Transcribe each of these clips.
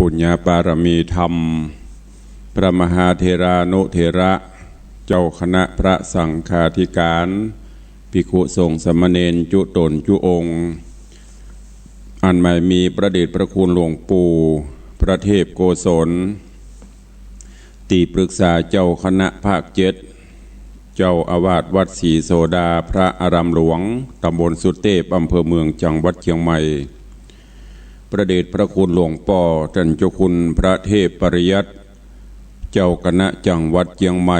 ปุญญาปารมีธรรมพระมหาเถรานุเถระเจ้าคณะพระสังฆาธิการภิกขุสงฆ์สามเณรจุตนจุองค์อันไม่มีประเดชพระคุณหลวงปู่พระเทพโกศลที่ปรึกษาเจ้าคณะภาค7เจ้าอาวาสวัดศรีโสดาพระอารามหลวงตำบลสุเทพอำเภอเมืองจังหวัดเชียงใหม่ประเดชพระคุณหลวงป่อท่านเจ้าคุณพระเทพปริยัติเจ้าคณะจังหวัดเชียงใหม่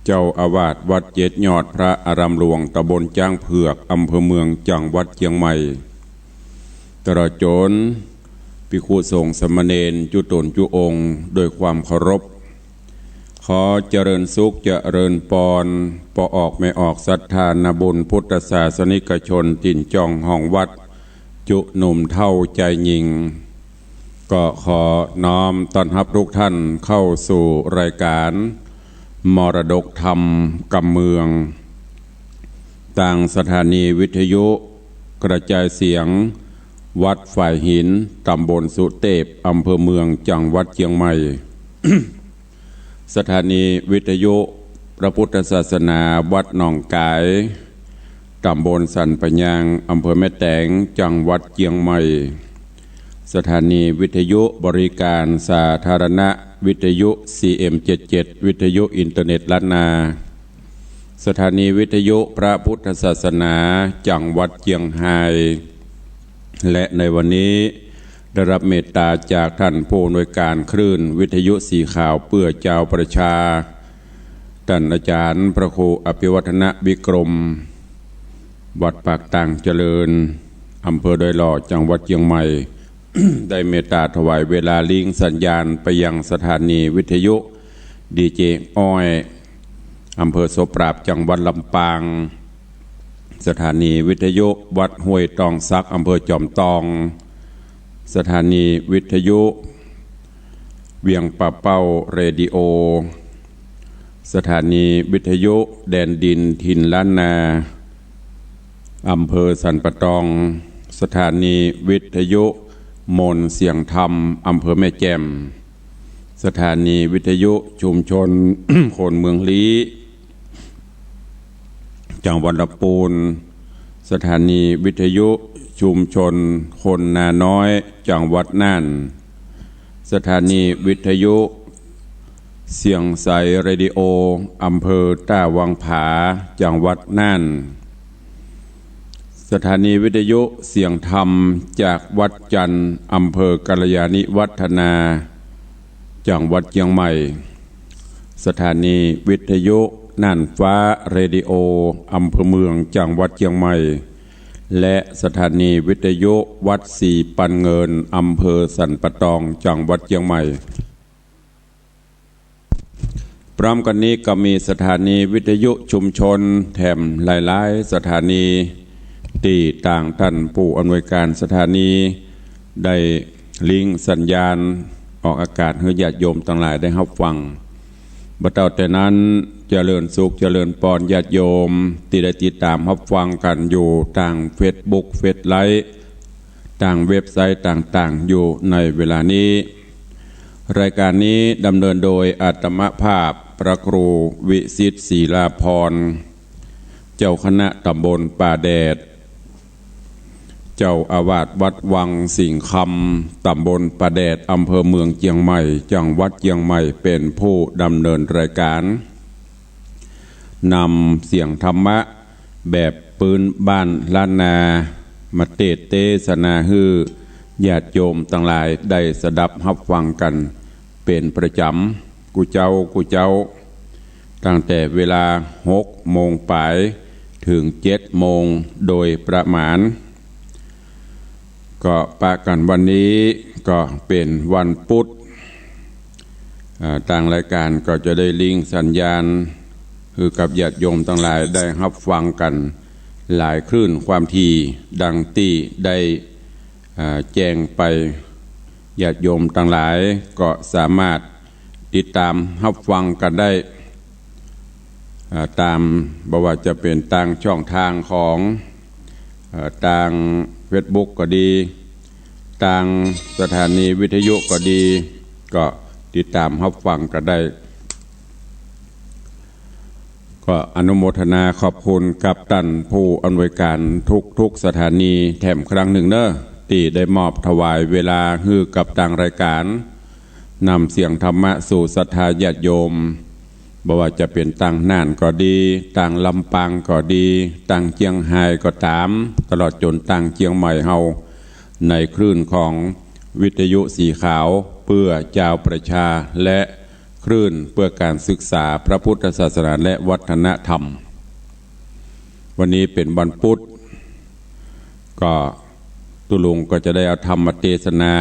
เจ้าอาวาสวัดเจ็ดยอดพระอารามหลวงตำบลจ้างเผือกอำเภอเมืองจังหวัดเชียงใหม่ตลอดจนภิกขุสงฆ์สามเณรจุตนจุองค์โดยความเคารพขอเจริญสุขเจริญปอนปอออกไม่ออกศรัทธานาบุญพุทธศาสนิกชนติ่นจองห้องวัดจุหนุ่มเท่าใจยิงก็ขอน้อมต้อนรับทุกท่านเข้าสู่รายการมรดกธรรมกำเมืองต่างสถานีวิทยุกระจายเสียงวัดฝ่ายหินตำบลสุเทพอำเภอเมืองจังหวัดเชียงใหม่ สถานีวิทยุพระพุทธศาสนาวัดหนองกายตำบลสันปะยางอำเภอแม่แตงจังหวัดเชียงใหม่สถานีวิทยุบริการสาธารณะวิทยุ CM77 วิทยุอินเทอร์เน็ตล้านนาสถานีวิทยุพระพุทธศาสนาจังหวัดเชียงรายและในวันนี้ได้รับเมตตาจากท่านผู้อำนวยการคลื่นวิทยุสีขาวเพื่อเจ้าประชาท่านอาจารย์พระครูอภิวัฒนวิกรมวัดปากต่างเจริญอำเภอดอยหล่อจังหวัดเชียงใหม่ ได้เมตตาถวายเวลาลิงสัญญาณไปยังสถานีวิทยุดีเจอ้อยอำเภอโสปราบจังหวัดลำปางสถานีวิทยุวัดห้วยตองซักอำเภอจอมตองสถานีวิทยุเวียงป่าเป้าเรดิโอสถานีวิทยุแดนดินถิ่นล้านนาอำเภอสันปะตองสถานีวิทยุมนเสียงธรรมอำเภอแม่แจ่มสถานีวิทยุชุมชน คนเมืองลี้จังหวัดลำพูนสถานีวิทยุชุมชนคนนาน้อยจังหวัดน่านสถานีวิทยุเสียงใสเรดิโออำเภอต้าวังผาจังหวัดน่านสถานีวิทยุเสียงธรรมจากวัดจันทร์อำเภอกัลยาณิวัฒนาจังหวัดเชียงใหม่สถานีวิทยุน่านฟ้าเรดิโออำเภอเมืองจังหวัดเชียงใหม่และสถานีวิทยุวัดสีปันเงินอำเภอสันปะตองจังหวัดเชียงใหม่พร้อมกันนี้ก็มีสถานีวิทยุชุมชนแถมหลายๆสถานีที่ต่างท่านผู้อำนวยการสถานีได้ลิงก์สัญญาณออกอากาศให้ญาติโยมทั้งหลายได้รับฟังบัดเต่าแต่นั้นเจริญสุขเจริญปอนญาติโยมที่ได้ติดตามรับฟังกันอยู่ทางเฟซบุ๊กเฟซไลฟ์ทางเว็บไซต์ต่างๆอยู่ในเวลานี้รายการนี้ดำเนินโดยอาตมภาพพระครูวิสิทธิ์ศรีลาภรณ์เจ้าคณะตำบลป่าแดดเจ้าอาวาสวัดวังสิงห์คำตำบลป่าแดดอำเภอเมืองเชียงใหม่จังหวัดเชียงใหม่เป็นผู้ดำเนินรายการนำเสียงธรรมะแบบปืนบ้านล้านนามาเทศนาฮือญาติโยมทั้งหลายได้สดับรับฟังกันเป็นประจำกูเจ้าตั้งแต่เวลา6 โมงปลายถึง7 โมงโดยประมาณก็ปะกันวันนี้ก็เป็นวันพุธทางรายการก็จะได้ลิงก์สัญญาณคือกับญาติโยมทั้งหลายได้รับฟังกันหลายคลื่นความถี่ดังที่ได้แจ้งไปญาติโยมทั้งหลายก็สามารถติดตามรับฟังกันได้ตามบ่ว่าจะเป็นทางช่องทางของทาง Facebook ก็ดี ต่างสถานีวิทยุก็ดีก็ติดตามรับฟังก็ได้ก็อนุโมทนาขอบคุณกับท่านผู้อำนวยการทุกสถานีแถมครั้งหนึ่งเนอะที่ได้มอบถวายเวลาให้กับต่างรายการนำเสียงธรรมะสู่ศรัทธาญาติโยมบ่ว่าจะเป็นต่างน่านก็ดีต่างลำปางก็ดีต่างเจียงไฮ้ก็ตามตลอดจนต่างเจียงใหม่เฮาในคลื่นของวิทยุสีขาวเพื่อเจ้าประชาและคลื่นเพื่อการศึกษาพระพุทธศาสนาและวัฒนธรรมวันนี้เป็นวันพุธก็ตุลุงก็จะได้เอาธรรมเทศนา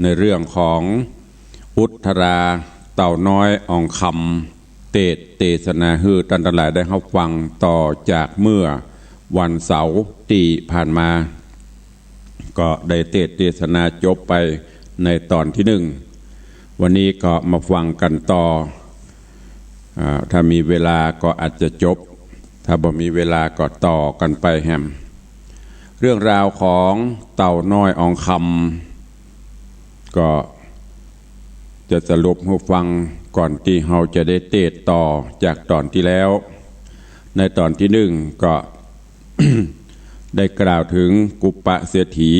ในเรื่องของอุทธราเต่าน้อยอ่องคำเทศนาฮือท่านทั้งหลายได้รับฟังต่อจากเมื่อวันเสาร์ที่ผ่านมาก็ได้เทศนาจบไปในตอนที่หนึ่งวันนี้ก็มาฟังกันต่อถ้ามีเวลาก็อาจจะจบถ้าบ่มีเวลาก็ต่อกันไปแฮมเรื่องราวของเต่าน้อยอ่องคำก็จะสรุปให้ฟังก่อนที่เราจะได้เทศต่อจากตอนที่แล้วในตอนที่หนึ่งก็ ได้กล่าวถึงกุปปะเศรษฐี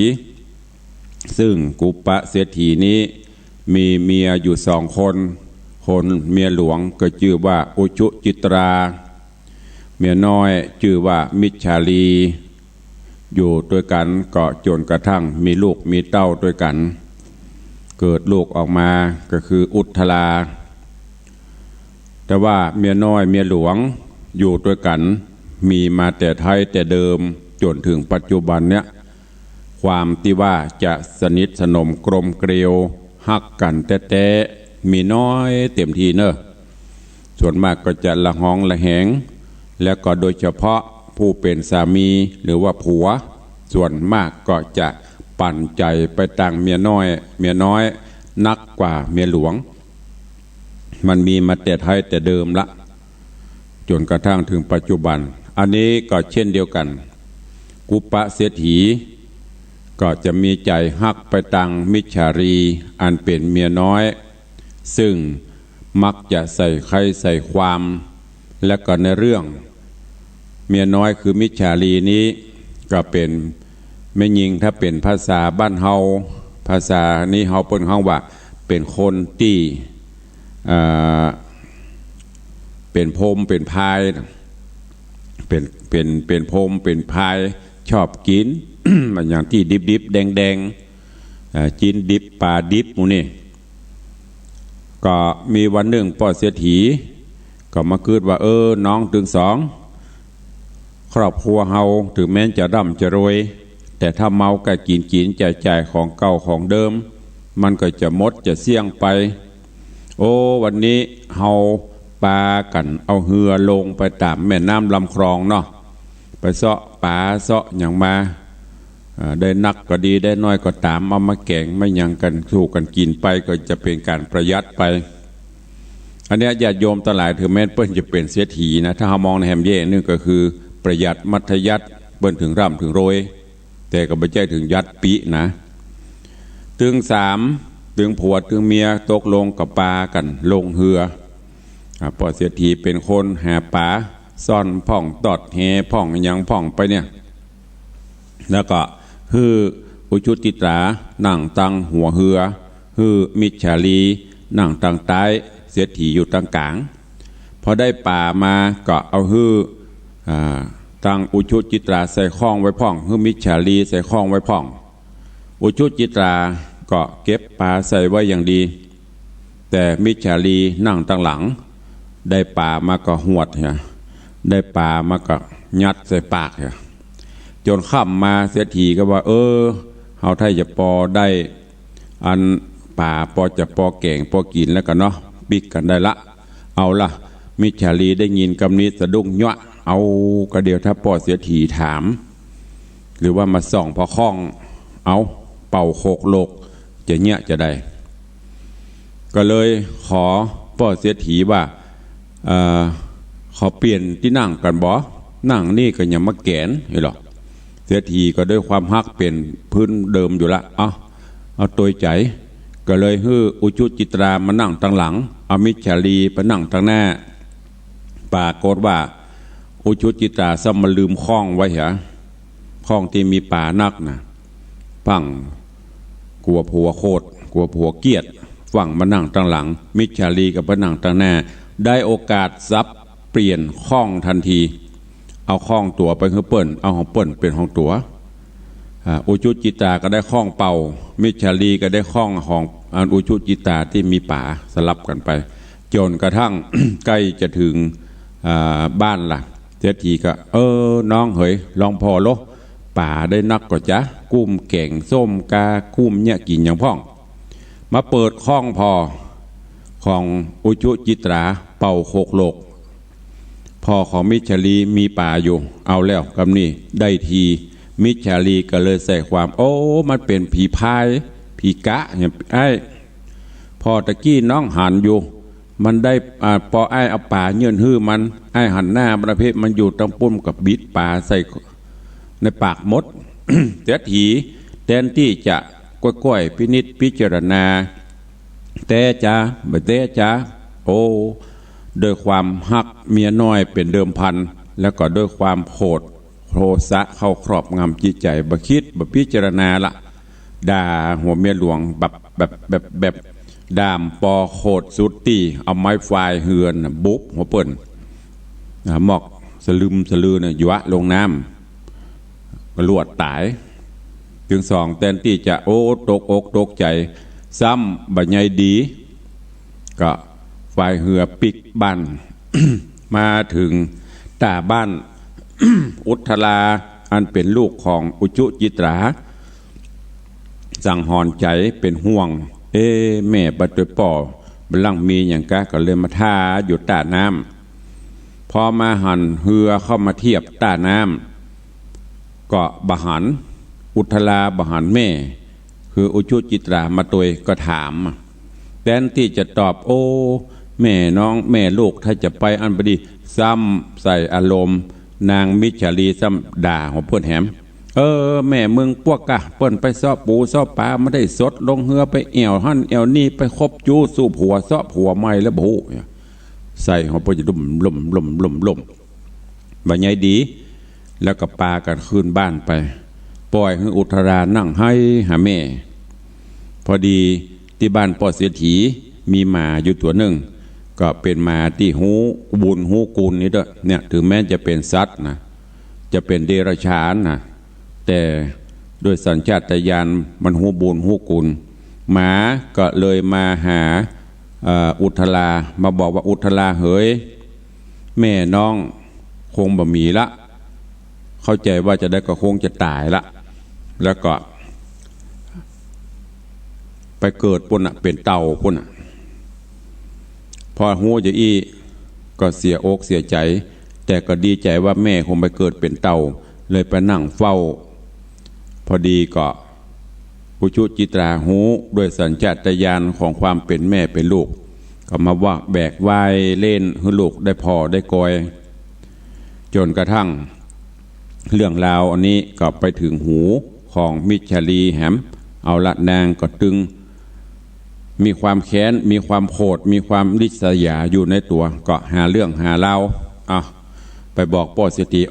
ซึ่งกุปปะเศรษฐีนี้มีเมียอยู่2 คนเมียหลวงก็ชื่อว่าอุชุจิตราเมียน้อยชื่อว่ามิจฉาลีอยู่ด้วยกันก็จนกระทั่งมีลูกมีเต้าด้วยกันเกิดลูกออกมาก็คืออุทธราแต่ว่าเมียน้อยเมียหลวงอยู่ด้วยกันมีมาแต่ไทยแต่เดิมจนถึงปัจจุบันเนี้ยความที่ว่าจะสนิทสนมกลมเกลียวฮักกันแต่มีน้อยเต็มทีเนอะส่วนมากก็จะละหองละแหงแล้วก็โดยเฉพาะผู้เป็นสามีหรือว่าผัวส่วนมากก็จะปั่นใจไปต่างเมียน้อยนักกว่าเมียหลวงมันมีมาแต่ไทยแต่เดิมละจนกระทั่งถึงปัจจุบันอันนี้ก็เช่นเดียวกันกุปปะเศรษฐีก็จะมีใจฮักไปต่างมิจฉารีอันเป็นเมียน้อยซึ่งมักจะใส่ใครใส่ความและก็ในเรื่องเมียน้อยคือมิจฉารีนี้ก็เป็นแม่หญิงถ้าเป็นภาษาบ้านเฮาภาษานี้เฮาเปิ้นฮ้องว่าเป็นคนที่เป็นพรหมเป็นพายเป็นพรหมเป็นพายชอบกิน มันอย่างที่ดิบแดงกินดิบปลาดิบหมู่นี่ก็มีวันหนึ่งพ่อเศรษฐีก็มาคิดว่าน้องถึง2ครอบครัวเฮาถึงแม้จะร่ำจะรวยแต่ถ้าเมาก็กินจ่ายของเก่าของเดิมมันก็จะหมดจะเสี่ยงไปวันนี้เฮาปากันเอาเรือลงไปตามแม่น้ำลำคลองเนาะไปเสาะปลาเสาะอย่างมาได้นักก็ดีได้น้อยก็ตามเอามาแกงไม่ยังกันสู้กันกินไปก็จะเป็นการประหยัดไปอันนี้ญาติโยมทั้งหลายถือแม้เปิ้นจะเป็นเศรษฐีนะถ้าเรามองในแหมแย่นึงก็คือประหยัดมัธยัติเปิ้นถึงร่ำถึงรวยแต่ก็ไม่ใช่ถึงยัดปีนะถึง3ถึงผัวถึงเมียตกลงกับปลากันลงเรือพอเศรษฐีเป็นคนหาปลาซ่อนพ่องตอดแหพ่องยังพ่องไปเนี่ยแล้วก็ฮืออุชุติตรานั่งตั้งหัวเรือฮือมิจฉาลีนั่งตั้งใต้เศรษฐีอยู่ตั้งกลางพอได้ป่ามาก็เอาฮือตั้งอุชุจิตราใส่ข้องไว้พ่องฮือมิจฉาลีใส่ข้องไว้พ่องอุชุจิตราก็เก็บปลาใส่ไว้อย่างดีแต่มิจฉาลีนั่งตั้งหลังได้ป่ามาก็หวดเนี่ยได้ป่ามาก็ยัดใส่ปากเนี่ยจนค่ำมาเสียทีก็ว่าเฮาไทยจะปอได้อันป่าปอจะปอแกงปอกินแล้วกันเนาะปิกกันได้ละเอาละมิจฉาลีได้ยินคำนี้สะดุ้งยั่วเอากระเดียวถ้าปอเสียทีถามหรือว่ามาส่องพอคล้องเอาเป่าโคกโลกจะเงี้ยจะได้ก็เลยขอปอเสียทีว่าขอเปลี่ยนที่นั่งกันบ่นั่งนี่ก็ยังมาแกนเหรอเสียทีก็ด้วยความฮักเป็นพื้นเดิมอยู่ละ เอาตัวใจก็เลยฮื้ออุชุจิตรามานั่งทางหลังเอามิจฉาลีไปนั่งทางหน้าปรากฏว่าอุชุจิตราซ้ำมาลืมข้องไว้เหรอข้องที่มีป่านักนะฟังกลัวผัวโคตรกลัวผัวเกียดฟังมานั่งทางหลังมิจฉาลีกับมานั่งทางหน้าได้โอกาสซับเปลี่ยนข้องทันทีเอาข้องตัวไปคือเปิ้นเอาของเปิ้นเป็นของตัวอุชุจิตาก็ได้ข้องเป่ามิจฉาลีก็ได้ข้องของอุชุจิตาที่มีป่าสลับกันไปจนกระทั่ง ใกล้จะถึงบ้านล่ะเศรษฐีก็น้องเหยลองพอโลป่าได้นักก็จะกุ้มแก่งส้มกากุ้มเนี่ยกินอย่างพ่องมาเปิดข้องพอของอุชุจิตราเป่าโคกโลกพ่อของมิจฉาลีมีป่าอยู่เอาแล้วกำนี่ได้ทีมิจฉาลีก็เลยใส่ความมันเป็นผีพายผีกะเนี่ยไอ้พอตะกี้น้องหันอยู่มันได้พอไอ้เอาป่าเยื่นหื้อมันไอ้หันหน้าประเภทมันอยู่ตั้งปุ้มกับบิดป่าใส่ในปากมด เสียทีแทนที่จะก้อยๆพินิจพิจารณาแต่จ้าบ่แต่จ้าโดยความหักเมียน้อยเป็นเดิมพันแล้วก็ด้วยความโหดโทสะเข้าครอบงำจิตใจบ่คิดบ่พิจารณาละด่าหัวเมียหลวงแบบดามปอโคดสุดตีเอาไม้ไฟเฮือนบุบหัวเปิ่นหมอกสลืมสลือเนี่ยยวะลงน้ำกระลวดตายถึงสองแทนที่จะตกอกตกใจซ้ำบัดใหญ่ดีก็ไฟเหือปิกบ้าน มาถึงตาบ้าน อุทลาอันเป็นลูกของอุชุจิตราสั่งหอนใจเป็นห่วงแม่บัดตัวป่อบลังมีอย่างกะก็เลยมาท่าอยู่ตาน้ำพอมาหันเหือเข้ามาเทียบตาน้ำก็บหันอุทลาบหันแม่คืออุชุจิตรามาตัวก็ถามแทนที่จะตอบแม่น้องแม่ลูกถ้าจะไปอันบดีซ้ำใส่อารมณ์นางมิจฉาลีซ้ำด่าของเพื่อนแหมแม่มึงพวกกะเปิ้นไปซอบปูซอบปลาไม่ได้สดลงเหือไปเอวหั่นเอวนี่ไปคบจู้สู้ผัวซอบผัวไม่แล้วบูใส่ของเพื่อนจะล่มบ่ใหญ่ดีแล้วก็ปากันขึ้นบ้านไปปล่อยให้อุทรานั่งให้หาแม่พอดีที่บ้านพ่อเศรษฐีมีหมาอยู่ตัวหนึ่งก็เป็นหมาที่หูบุญหูกุลนี่ด้วยเนี่ยถึงแม้จะเป็นสัตว์นะจะเป็นเดรัจฉานนะแต่ด้วยสัญชาตญาณมันหูบุญหูกุลหมาก็เลยมาหาอุทรามาบอกว่าอุทราเฮ้ยแม่น้องคงบ่มีละเข้าใจว่าจะได้ก็คงจะตายละแล้วก็ไปเกิดปุ่นเป็นเต่าปุ่นพอหูจะก็เสียอกเสียใจแต่ก็ดีใจว่าแม่คงไปเกิดเป็นเต่าเลยไปนั่งเฝ้าพอดีก็อุชุจิตราหูด้วยสัญชาตญาณของความเป็นแม่เป็นลูกก็มาว่าแบกวายเล่นให้ลูกได้พอได้กอยจนกระทั่งเรื่องราวอันนี้ก็ไปถึงหูของมิจฉาลีแหมเอาละนางก็ตึงมีความแค้นมีความโหดมีความริษยาอยู่ในตัวก็หาเรื่องหาเล่าไปบอกพ่อเศรษฐี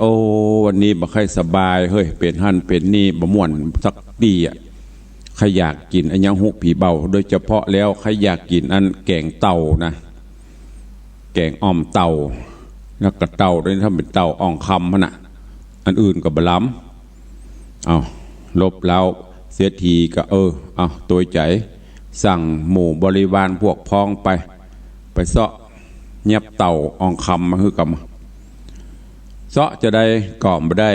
วันนี้บ่ค่อยสบายเฮ้ยเป็นหั่นเป็นนี่บ่ม่วนสักดีใครอยากกินอันยังหุผีเบาโดยเฉพาะแล้วใครอยากกินอันแกงเต่านะแกงอ่อมเต่าแล้วก็เต่าด้วยถ้าเป็นเต่าอ่องคำมันอันอื่นก็บล้ำลบแล้วเสียทีก็ตัวใจสั่งหมู่บริวารพวกพ้องไปเสาะเงียบเต่าอ่องคำมาคือกับเสาะจะได้ก่อมไปได้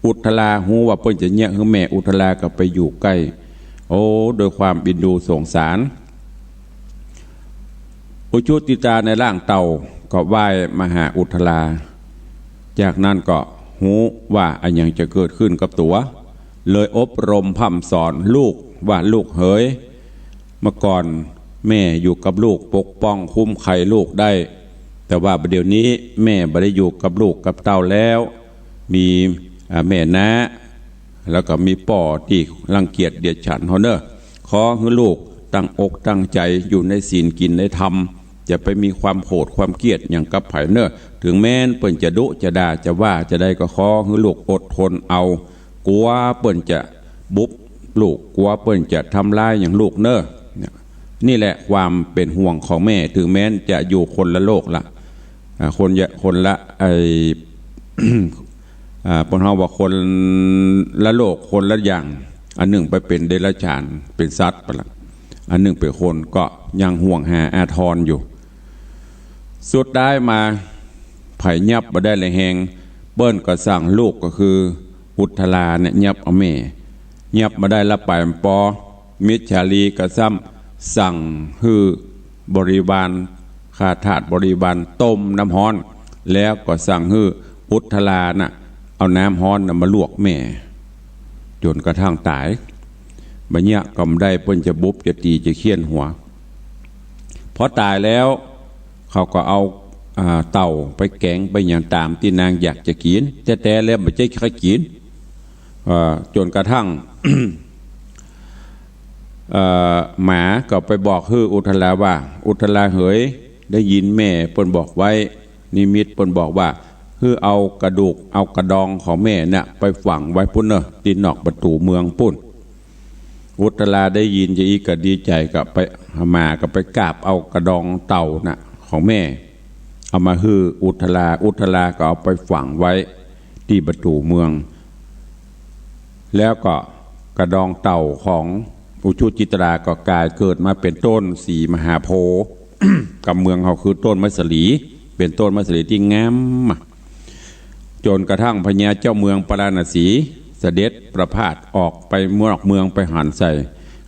อุทลาหูว่าเพิ่นจะเงียคือแม่อุทลาก็ไปอยู่ใกล้โดยความบินดูสงสารอุชุติตาในร่างเต่าก็ไหว้มาหาอุทลาจากนั้นก็หูว่าอันยังจะเกิดขึ้นกับตัวเลยอบรมพร่ำสอนลูกว่าลูกเฮ้ยเมื่อก่อนแม่อยู่กับลูกปกป้องคุ้มไข่ลูกได้แต่ว่าเดี๋ยวนี้แม่ไม่ได้อยู่กับลูกกับเต้าแล้วมีแม่น้าแล้วก็มีป่อที่รังเกียจเดียดฉันเขาเนอะข ขอให้ลูกตั้งอกตั้งใจอยู่ในศีลกินในธรรมจะไปมีความโกรธความเกลียดอย่างกับไผ่เนอถึงแม้นเปิ่นจะดุจะด่าจะว่าจะได้ก็ขอให้ลูกอดทนเอากลัวเปิ่นจะบุบลูกกลัวเปิ่นจะทำลายอย่างลูกเนอนี่แหละความเป็นห่วงของแม่ถึงแม้นจะอยู่คนละโลกละคนละปนเฮาว่าคนละโลกคนละอย่างอันหนึ่งไปเป็นเดรัจฉานเป็นสัตว์ไปละอันหนึ่งเป็นคนก็ยังห่วงหาอาทรอยู่สุดได้มาไผ่ยับมาได้เลยแหงเบิ้ลก็สั่งลูกก็คืออุทลาเนี่ยยับเอาแม่ยับมาได้ละไปปอมิจฉาลีก็ซ้ำสั่งฮือบริวารข้าทาสบริวารต้มน้ำฮ้อนแล้วก็สั่งฮืออุทลาน่ะเอาน้ำฮ้อนมาลวกแม่จนกระทั่งตายบัญญัติก็ไม่ได้เพิ่นจะบุบจะตีจะเคี่ยนหัวพอตายแล้วเขาก็เอาเต่าไปแกงไปอย่างตามที่นางอยากจะกินแต่แล้วไม่ใช่แค่กินจนกระทั่ง หมาก็ไปบอกฮืออุทลาว่าอุทลาเหยได้ยินแม่เพิ่นบอกไว้นิมิตเพิ่นบอกว่าคือเอากระดูกเอากระดองของแม่เนี่ยไปฝังไว้พุ่นเนอะที่นอกประตูเมืองปุ่นอุตลาได้ยินจะอีกก็ดีใจกับไปมาก็ไปกราบเอากระดองเต่าน่ะของแม่เอามาฮืออุตลาก็เอาไปฝังไว้ที่ประตูเมืองแล้วก็กระดองเต่าของอุชุจิตราก็กลายเกิดมาเป็นต้นสีมหาโพธิ์ กับเมืองเขาคือต้นมัสลีเป็นต้นมัสลีที่งามจนกระทั่งพญาเจ้าเมืองปราณสีเสด็จประพาสออกไปเมืองไปหันใส่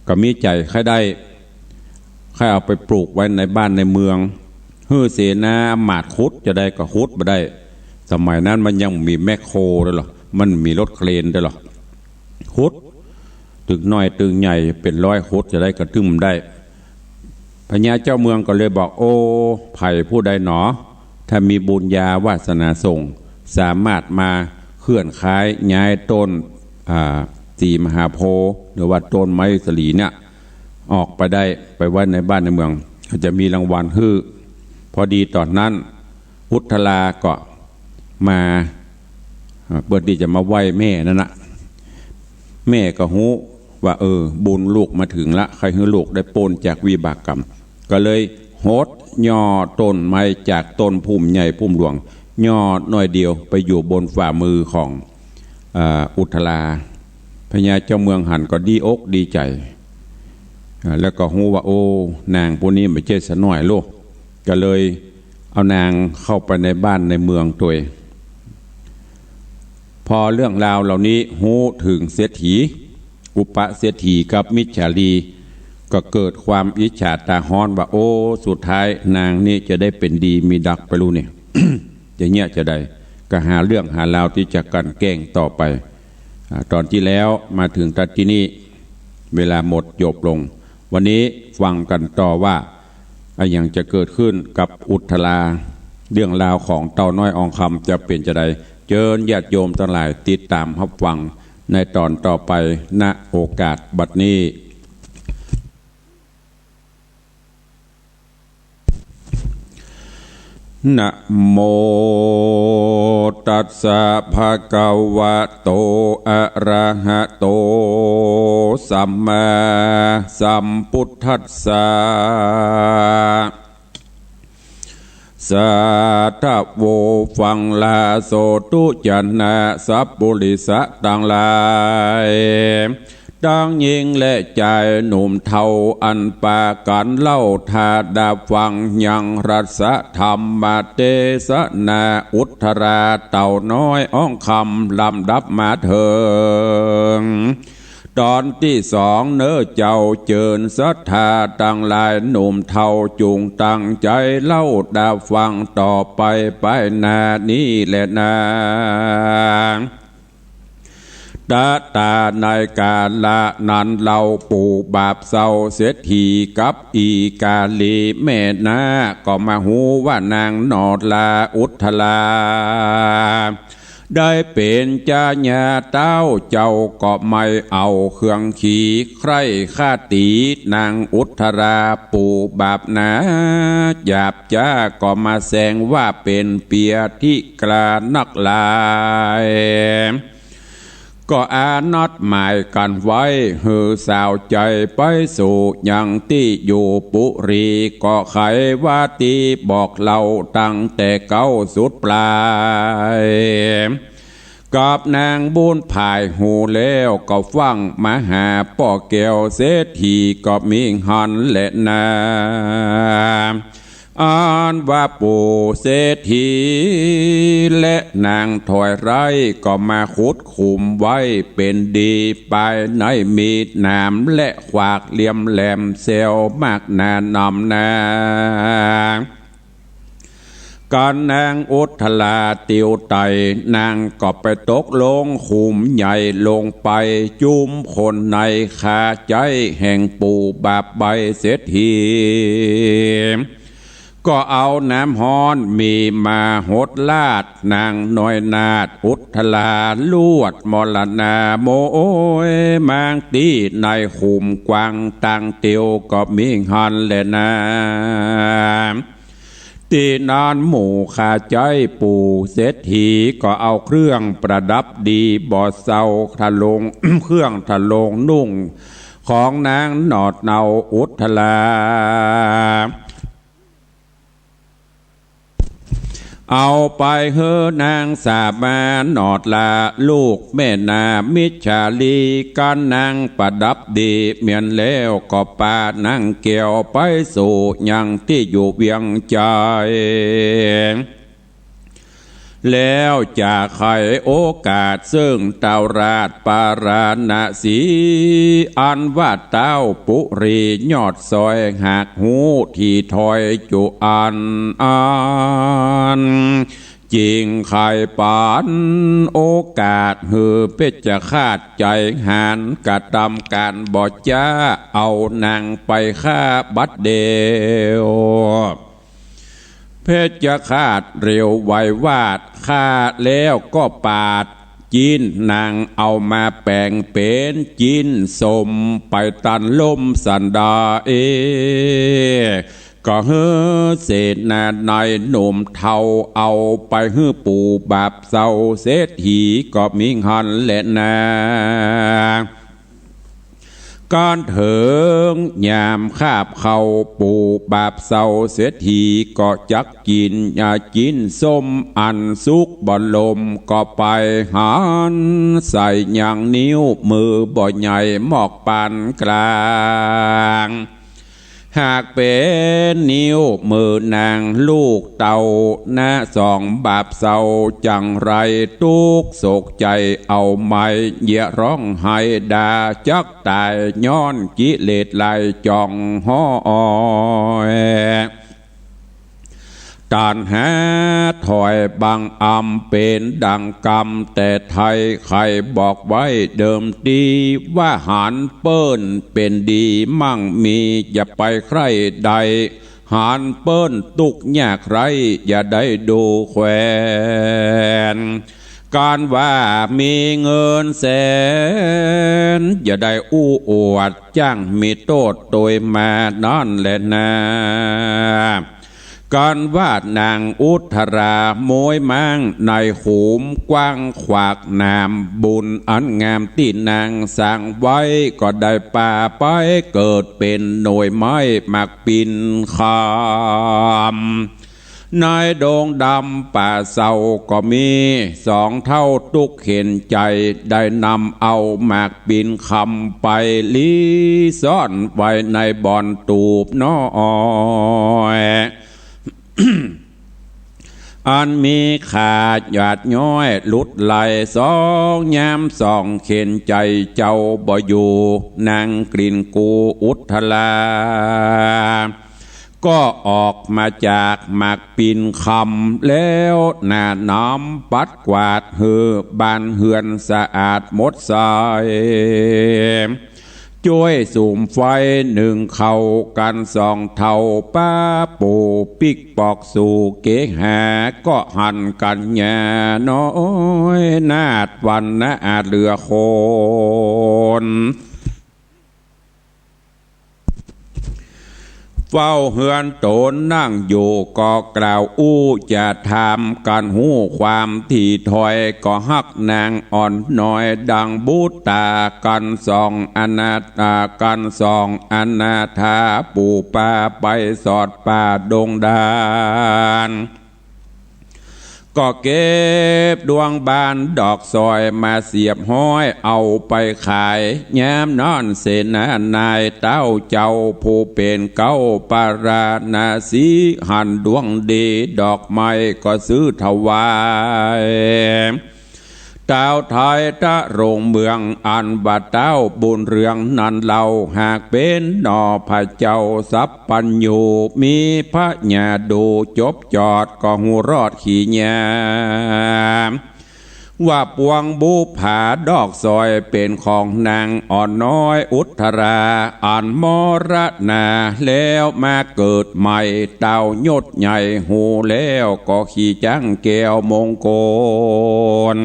ก็มีใจใครได้ใครเอาไปปลูกไว้ในบ้านในเมืองฮือเสนาหมาดคุดจะได้ก็คุดมาได้สมัยนั้นมันยังมีแมคโครด้วยหรอมันมีรถเครนด้วยหรอคุดตึกน้อยตึกใหญ่เป็นร้อยคุดจะได้กระตึ้มได้พญาเจ้าเมืองก็เลยบอกโอ้ไผ่ผู้ใดหนอถ้ามีบุญญาวาสนาส่งสามารถมาเคลื่อนย้ายย้ายต้นสีมหาโพธิ์หรือว่าต้นไม้สลีเนี่ยออกไปได้ไปไว้ในบ้านในเมืองจะมีรางวัลฮือพอดีตอนนั้นอุทลาก็มาเปิดดีจะมาไหว้แม่นั่นนะแม่ก็ฮู้ว่าบุญลูกมาถึงละใครให้ลูกได้ปนจากวิบากกรรมก็เลยโหดย่อต้นไม้จากต้นพุ่มใหญ่พุ่มหลวงย่อหน่อยเดียวไปอยู่บนฝ่ามือของอุทลาพญาเจ้าเมืองหันก็ดีอกดีใจแล้วก็ฮู้ว่าโอ้นางพวกนี้ไม่ใช่สน้อยโลกก็เลยเอานางเข้าไปในบ้านในเมืองตัวพอเรื่องราวเหล่านี้ฮู้ถึงเศรษฐีอุปเศรษฐีกับมิจฉาลีก็เกิดความอิจฉาตาฮ้อนว่าโอ้สุดท้ายนางนี่จะได้เป็นดีมีดักไปรู้เนี่ย จะเงี้ยจะได้ก็หาเรื่องหาราวที่จะกันแกล้งต่อไปตอนที่แล้วมาถึงตัดที่นี่เวลาหมดจบลงวันนี้ฟังกันต่อว่าอย่างจะเกิดขึ้นกับอุทลาเรื่องราวของเต่าน้อยอองคำจะเป็นจะใดเชิญญาติโยมทั้งหลายติดตามรับฟังในตอนต่อไปณโอกาสบัดนี้นะโมตัสสะภะคะวะโตอะระหะโตสัมมาสัมพุทธัสสะสัทธโวฟังลาโสตุจันนะสัพปุริสะต่างหลายดังยิงและใจหนุ่มเทาอันปากันเล่าทาดาฟังยังรัสธรรมเตสนาอุทราเต่าน้อยอ้องคำลำดับมาเถิงตอนที่สองเนื้อเจ้าเจิญศรัทธาตั้งหลายหนุ่มเทาจุงตั้งใจเล่าดาฟังต่อไปนานี้แหละนาตาในกาละนั้นเราปู่บาปเศร้าเสียทีกับอีกาลีแม่นาก็มาหูว่านางนอดลาอุทลา ได้เป็นจาญาเต้าเจ้าก็ไม่เอาเครื่องขี่ใครฆ่าตีนางอุทธราปู่บาปนาหยาบจ้าก็มาแสงว่าเป็นเปียที่กลานักลายก็อานัดหมายกันไว้หือสาวใจไปสู่ยังที่อยู่ปุรีก็ไขว่าตีบอกเล่าตั้งแต่เก้าสุดปลายกับนางบุญภายหูแล้วก็ฟังมหาป่อแก้วเศรษฐีก็มีหันและนาอ่านว่าปู่เศรษฐีและนางถอยไรก็มาขุดขุมไว้เป็นดีไปในมีดหนามและขวากเหลี่ยมแหลมเซลมากนานำนาก่อนนางอุทธลาติวไตนางก็ไปตกลงขุมใหญ่ลงไปจุ้มคนในขาใจแห่งปู่บาปใบเศรษฐีก็เอาน้ำฮ้อนมีมาหดลาดนางน้อยนาดอุทธลาลวดมรณาโมยมางตีในขุมกวางตังเตียวก็มีหันและนาตีนานหมู่ขาใจปู่เศรษฐีก็เอาเครื่องประดับดีบ่อเศร้าทะลง เครื่องทะลงนุ่งของนางหนอดเนาอุทธลาเอาไปเฮอนางสาบานหนอดลาลูกแม่นามิจฉาลีกันนางประดับดีเมียนแล้วก็ปานางเกี่ยวไปสู่ยังที่อยู่เวียงใจแล้วจะไขโอกาสซึ่งเต่าราชปาราณสีอันว่าเต้าปุรียอดซอยหักหูที่ถอยจุอันจริงไข่ปานโอกาสหือเป็จจะคาดใจหานกระทำการบอจ้าเอานางไปฆ่าบัดเดียวเพชรจะขาดเร็วไววาดฆ่าแล้วก็ปาดจีนนางเอามาแปลงเป็นจีนสมไปตันล่มสันดาก็เฮือเศษนาในหนุ่มเทาเอาไปเฮือปู่บาปเศร้าเศรษฐีก็มีหันและนาก้อนเถิงยามคาบเข้าปู่บาปเศร้าเศรษฐีก็จักกินอย่ากินส้มอันสุกบ่ลมก็ไปหันใส่อย่างนิ้วมือบ่ใหญ่หมอกปานกลางหากเป็นนิ้วมือนางลูกเต่าหน้าสองบาปเศร้าจังไรทุกโศกใจเอาไม้เยี่ยร้องไห้ด่าจักตายย้อนกิเลสไหลจองห้อยตานหาถอยบางอำเป็นดังกรรมแต่ไทยใครบอกไว้เดิมดีว่าหารเปิ้นเป็นดีมั่งมีอย่าไปใครใดหารเปิ้นตุกยากไรอย่าได้ดูแควนการว่ามีเงินแสนอย่าได้อู้อวดจ้างมีโทษโดยมานั่นแหละนะการวาดนางอุทธราโมยมังในขุมกว้างขวากนามบุญอันงามที่นางสร้างไว้ก็ได้ป่าไปเกิดเป็นหน่วยไม้มักปินคำนายโดงดำป่าเศร้าก็มีสองเท่าตุกเห็นใจได้นำเอาหมากปินคำไปลีซ่อนไว้ในบ่อนตูบน้อยอันมีขาดหยาดย้อยหลุดไหลสองยามสองเข็นใจเจ้าบ่อยู่นางกลิ่นกูอุทธลาก็ออกมาจากหมากปินคำแล้วหน้าน้ำปัดกวาดหือบานเฮือนสะอาดหมดสาย ช่วยสูมไฟหนึ่งเข่ากันสองเท่าป้าปูปิกปอกสู่เกหาก็หันกันแย่น้อยนาดวันนะอาจเหลือคนเฝ้าเฮือนโตนนั่งอยู่ก็กล่าวอู้จะทำกันหูความที่ถอยก็ฮักนางอ่อนน้อยดังบูตากันสองอนาถากันสองอนาถาปูป่าไปสอดป่าดงดานก็เก็บดวงบานดอกซอยมาเสียบห้อยเอาไปขายแย้มนอนเสนานายเต้าเจ้าผู้เป็นเก้าปาราณาสีหันดวงดีดอกไม้ก็ซื้อถวายเต้าไทยตะโรงเมืองอันบาเต้าบุญเรืองนันเราหากเป็นนอพระเจ้าสัพปัญญูมีพระญาดูจบจอดก็หูรอดขี่ญาว่าปวงบุผาดอกซอยเป็นของนางอ่อนน้อยอุทราอ่านมรณาแล้วมาเกิดใหม่เต้ายศใหญ่หูแล้วก็ขี่จังแก้วมงคล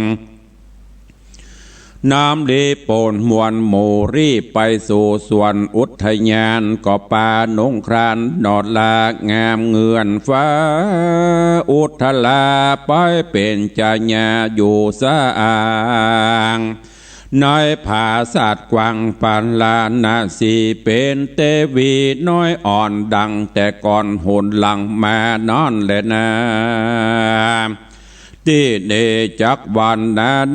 น้ำดีปนมวลโมรีไปสู่ส่วนอุทยานก็ปานงครานนอดลางามเงือนฟ้าอุทลาไปเป็นจาญาอยู่สะอางน้อยผาศาสตร์กวางปันลานาสีเป็นเตวีน้อยอ่อนดังแต่ก่อนหนหลังมานอนเลยนะที่เนจักวัน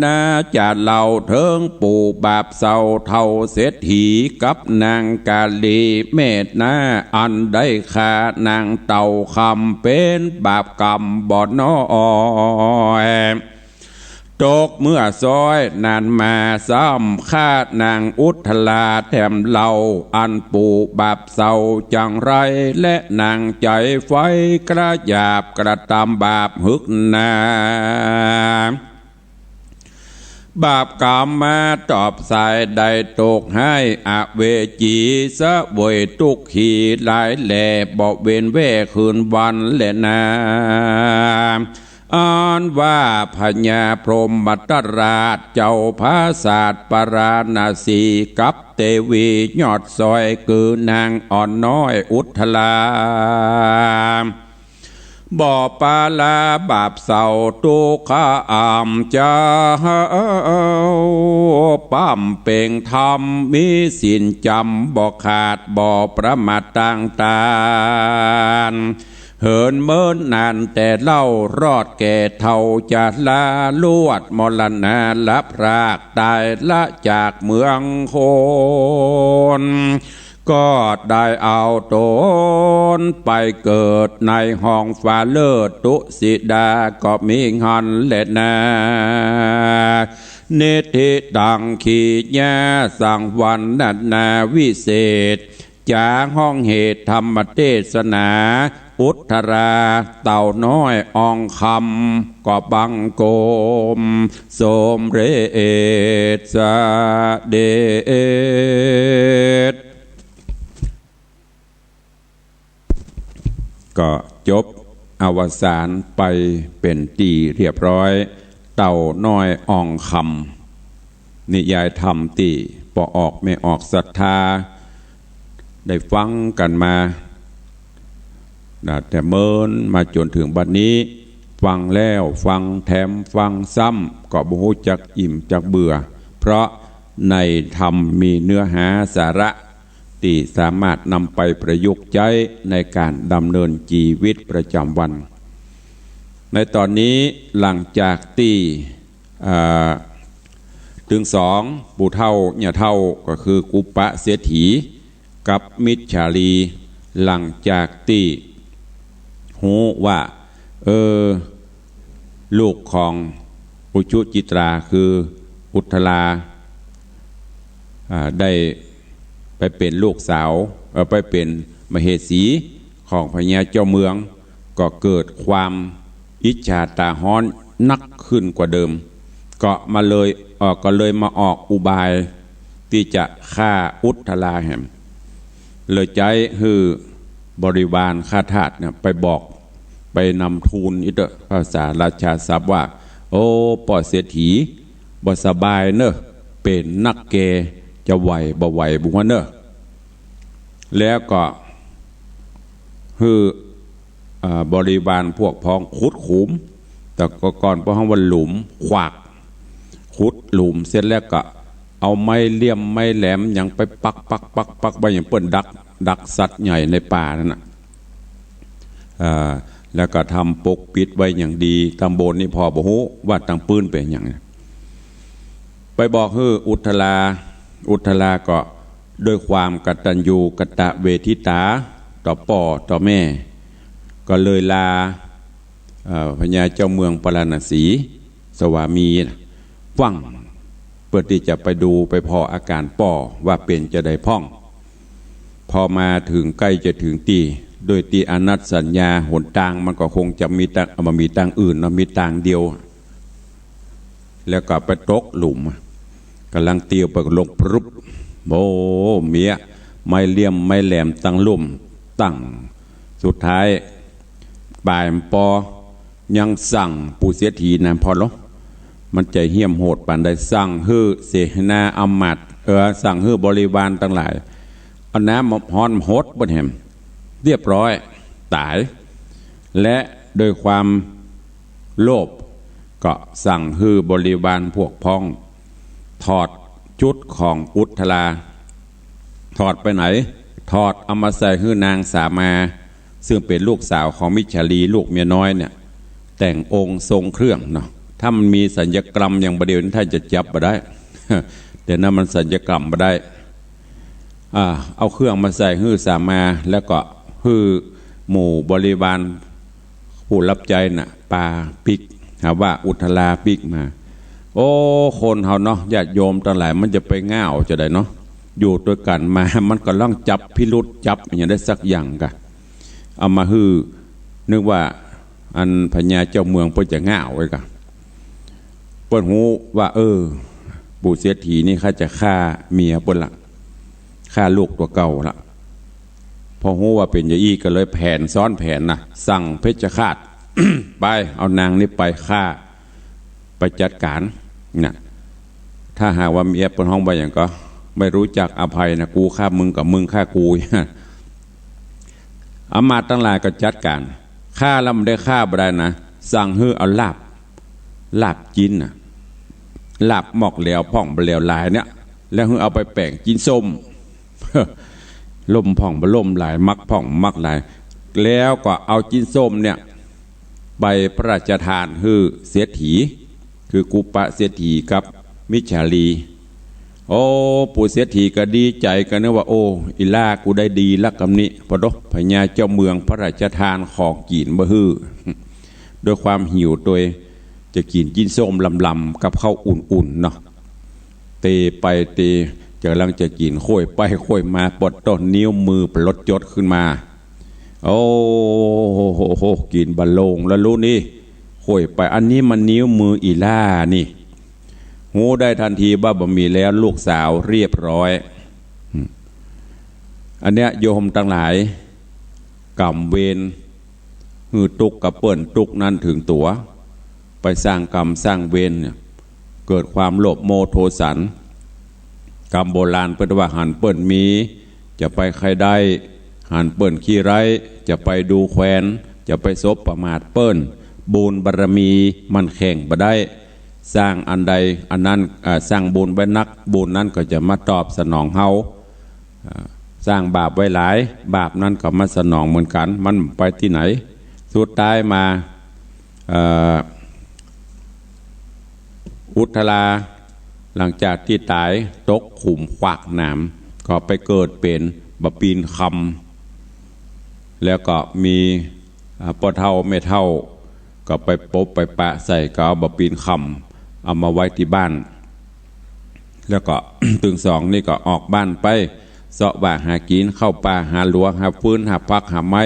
นาจะเล่าเถิงปู่บาปเศร้าเท่าเศรษฐีกับนางกาลีเมตนาอันได้ขานางเต่าคำเป็นบาปกรรมบ่อนน้อยตกเมื่อซอยนานมาซ้ำฆ่านางอุทลาแถมเล่าอันปู่บาปเศร้าจังไรและนางใจไฟกระยาบกระทำบาปหึกนาบาปกรรมมาตอบสายได้ตกให้อเวจีสะบวยตุกขีหลายแหล่บอกเวนเว่คืนวันแหละนาอ่านว่าพญาพรหมตราชเจ้าพระศาสตร์ปราณสีกับเตวียอดซอยคือนางอ่อนน้อยอุทลาบ่อปาลาบาปเศร้าตุขะอามเจ้าปั้มเป่งธรรมมีสินจำบ่ขาดบ่ประมาทต่างตานเหินเมินนานแต่เล่ารอดแก่เท่าจะลาลวดมรณะลับรากตายละจากเมืองโคนก็ได้เอาตนไปเกิดในห้องฟ้าเลิศตุสิดาก็มีงอนเล็ดนาเนติดังขีญาสังวันนันนาวิเศษจากห้องเหตุธรรมเทศนาอุทราเต่าน้อยอองคำก็บังโกมสมเรศเดชก็จบอวสานไปเป็นตีเรียบร้อยเต่าน้อยอองคำนิยายธรรมตีปออกไม่ออกศรัทธาได้ฟังกันมาแต่เมินมาจนถึงบัดนี้ฟังแล้วฟังแถมฟังซ้ำก็บ่ฮู้จักอิ่มจักเบื่อเพราะในธรรมมีเนื้อหาสาระที่สามารถนำไปประยุกต์ใช้ในการดำเนินชีวิตประจำวันในตอนนี้หลังจากที่ถึงสองปู่เท่าเนี่ยเท่าก็คือกุปะเศรษฐีกับมิจฉาลีหลังจากที่หูว่าลูกของอุชุจิตราคืออุทลาได้ไปเป็นลูกสาวไปเป็นมเหสีของพญาเจ้าเมืองก็เกิดความอิจฉาตาฮ้อนนักขึ้นกว่าเดิมก็เลยมาออกอุบาย ที่จะฆ่าอุทธราแห่มเลยใจคือบริวารข้าทาสเนี่ยไปบอกไปนำทูลอิตภาษาราชาศัพท์ว่าโอ้ป่อเศรษฐีบ่สบายเนอะเป็นนักเกจะไหวบ่ไหวบุญเนอะแล้วก็คือบริวารพวกพ้องขุดขุมแต่ก่อนพวกเขาวันหลุมขวากขุดหลุมเสร็จแล้วก็เอาไม้เลี่ยมไม้แหลมอย่างไปปักไปอย่างเปิ้นดักสัตว์ใหญ่ในป่านั่นนะแล้วก็ทำปกปิดไว้อย่างดีตำบลนี่พอบอกว่าตั้งปืนเป็นอย่างไปบอกอุทธราก็ด้วยความกตัญญูกตเวทิตาต่อป่อต่อแม่ก็เลยลาพญาเจ้าเมืองปราณสีสวามีฟังเพื่อที่จะไปดูไปพออาการป่อว่าเป็นจะได้พ่องพอมาถึงใกล้จะถึงตีโดยตีอนัตสัญญาหนทางมันก็คงจะมีทางมันมีทางอื่นนะมีทางเดียวแล้วก็ไปตกหลุมกำลังเตียวไปลงปรุบโบเมียไม่เลี่ยมไม่แหลมตั้งลุ่มตั้งสุดท้ายบ่ายปอยังสั่งปูเสียทีนะพอแล้วมันใจเหี้ยมโหดปานใดสั่งเสนาอำมาตย์สั่งบริวารทั้งหลายเอาน้ำมาพรโหดบนแหมเรียบร้อยตายและโดยความโลภก็สั่งบริวารพวกพ้องถอดชุดของอุทธราถอดไปไหนถอดเอามาใส่นางสามาซึ่งเป็นลูกสาวของมิจฉาลีลูกเมียน้อยเนี่ยแต่งองค์ทรงเครื่องเนาะถ้ามันมีสัญญกรรมอย่างประเดี๋ยวนี้ท่านจะจับมาได้แต่นั้นมันสัญญกรรมมาได้เอาเครื่องมาใส่สามาแล้วก็หมู่บริวารผู้รับใจน่ะปาปิกหาว่าอุทธราปิกมาโอ้คนเฮาเนาะญาติโยมทั้งหลายมันจะไปง่าวจะได้เนาะอยู่ด้วยกันมามันก็ล่องจับพิรุษจับอย่างได้สักอย่างกะเอามานึกว่าอันพญาเจ้าเมืองเพิ่นจะง่าวไว้กะเปิ้นฮู้ว่าปู่เสียทีนี่เขาจะฆ่าเมียเปิ้นละฆ่าลูกตัวเก่าละพอฮู้ว่าเป็นอย่างอี้ก็เลยแผนซ้อนแผนนะสั่งเพชฌฆาต ไปเอานางนี้ไปฆ่าไปจัดการนะถ้าหากว่าเมียเปิ้นห้องไปอย่างก็ไม่รู้จักอภัยนะกูฆ่ามึงกับมึงฆ่ากูอำมาตย์ทั้งหลายก็จัดการฆ่าแล้วมันได้ฆ่าบ่ได้นะสั่งเอาลาบจินนะลาบหมอกเหลวพ่องเหลวลายเนี่ยแล้วเอาไปแป้งจินส้ม ล่มพ่องบล่มหลายมักพ่องมักหลายแล้วก็เอาจินส้มเนี่ยไปพระราชทานเสียถีคือกุปะเสียถีกับมิจฉาลีโอ้ปู่เสียถีก็ดีใจกันนะว่าโอ้อิล่ากูได้ดีละกำนี้พอดกพญาเจ้าเมืองพระราชทานของกินบ่ด้วยความหิวตัวจะกินจินส้มลำกับข้าวอุ่นๆเนาะเตไปเตกำลังจะกินค่อยไปค่อยมาปลดต้นนิ้วมือปลดจดขึ้นมาโอ้โหกินบะโลงแล้วรู้นี่ค่อยไปอันนี้มันนิ้วมืออีล่านี่หูได้ทันทีว่าบ่มีแล้วลูกสาวเรียบร้อยอันเนี้ยโยมทั้งหลายกรรมเวรตุกกับเปิ้นตุกนั้นถึงตัวไปสร้างกรรมสร้างเวรเนี่ยเกิดความโลภโมโทสันกรรมโบราณเปิ้นว่าหันเปิ้นมีจะไปใครได้หันเปิ้นขี้ไร้จะไปดูแควนจะไปซบประมาทเปิ้นบุญบารมีมันแข่งบ่ได้สร้างอันใดอันนั้นสร้างบุญไว้นักบุญนั้นก็จะมาตอบสนองเฮาสร้างบาปไว้หลายบาปนั้นก็มาสนองเหมือนกันมันไปที่ไหนสุดท้ายมาอุทธราหลังจากที่ตายตกขุมขวากหนามก็ไปเกิดเป็นบะปีนคำแล้วก็มีพ่อเฒ่าแม่เฒ่าก็ไปปบไปปะใส่ก็เอาบะปีนคำเอามาไว้ที่บ้านแล้วก็ ตึงสองนี่ก็ออกบ้านไปเสาะว่าหากินเข้าป่าหาหลวงหาฟื้นหาพักหาไม้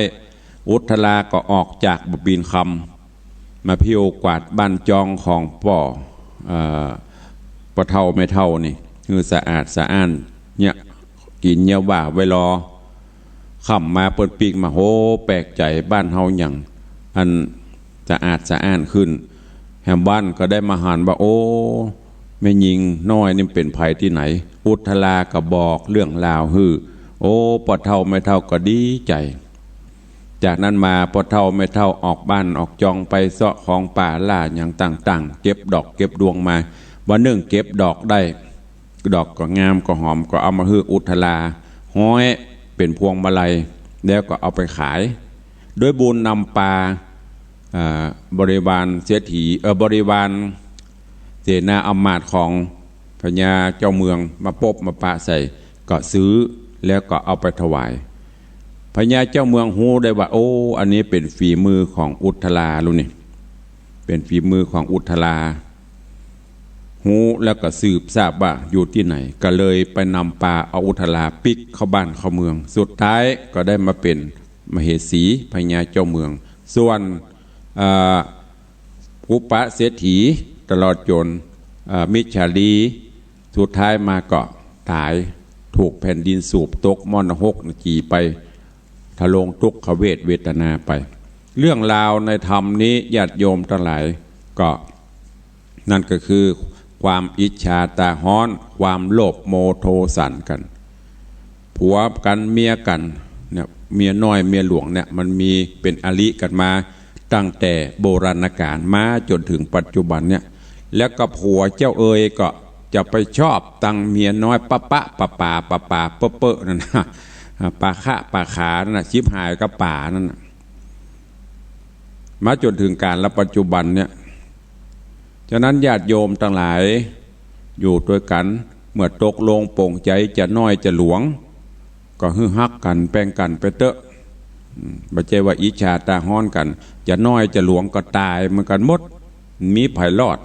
อุทธราก็ออกจากบะปีนคำมาพิวกวาดบ้านจองของพ่อเฒ่าไม่เท่านี่ คือสะอาดสะอ้านเนี่ยกินเนี่ยว่าไว้รอค่ำมาเปิดปีกมาโหแปลกใจบ้านเฮาอย่างอันสะอาดสะอ้านขึ้นแฮมบ้านก็ได้มาหันว่าโอ้แม่ยิงน้อยนี่เป็นภัยที่ไหนอุทลาก็บอกเรื่องราวฮือโอ้ปอเท่าไม่เท่าก็ดีใจจากนั้นมาปอเท่าไม่เท่าออกบ้านออกจองไปเสาะของป่าล่าอย่างต่างๆเก็บดอกเก็บดวงมาวันหนึ่งเก็บดอกได้ดอกก็งามก็หอมก็เอามาฮืออุทลาห้อยเป็นพวงมาลัยแล้วก็เอาไปขายด้วยบุญนำปลาบริวารเสียถีบริวารเสนาอำมาตย์ของพญาเจ้าเมืองมาปบมาปะใส่ก็ซื้อแล้วก็เอาไปถวายพญาเจ้าเมืองฮู้ได้ว่าโอ้อันนี้เป็นฝีมือของอุทลาลูกนี่เป็นฝีมือของอุทลาฮู้แล้วก็สืบทราบว่าอยู่ที่ไหนก็เลยไปนำปลาเอาอุทลาปิกเข้าบ้านเข้าเมืองสุดท้ายก็ได้มาเป็นมเหสีพญาเจ้าเมืองส่วนภูปะเศรษฐีตลอดจนมิจฉาลีสุดท้ายมาก็ตายถูกแผ่นดินสูบตกมรณะขี่ไปทะลงทุกขเวทเวทนาไปเรื่องราวในธรรมนี้ญาติโยมทั้งหลายก็นั่นก็คือความอิจฉาตาฮ้อนความโลภโมโทสันกันผัวกันเมียกันเนี่ยเมียน้อยเมียหลวงเนี่ยมันมีเป็นอริกันมาตั้งแต่โบราณกาลมาจนถึงปัจจุบันเนี่ยแล้วก็ผัวเจ้าเอ๋ยก็จะไปชอบตั้งเมียน้อยปะปะปะป่าปะป่าเปอะนั่นนะปาคะปาขานั่นนะชิบหายกับป่านั่นนะมาจนถึงการและปัจจุบันเนี่ยฉะนั้นญาติโยมทั้งหลายอยู่ด้วยกันเมื่อตกลงโปร่งใจจะน้อยจะหลวงก็ฮึ่ฮักกันแป้งกันไปเตอะไม่ใช่ว่าอิจฉาตาฮ้อนกันจะน้อยจะหลวงก็ตายเหมือนกันหมดมีไผ่รอด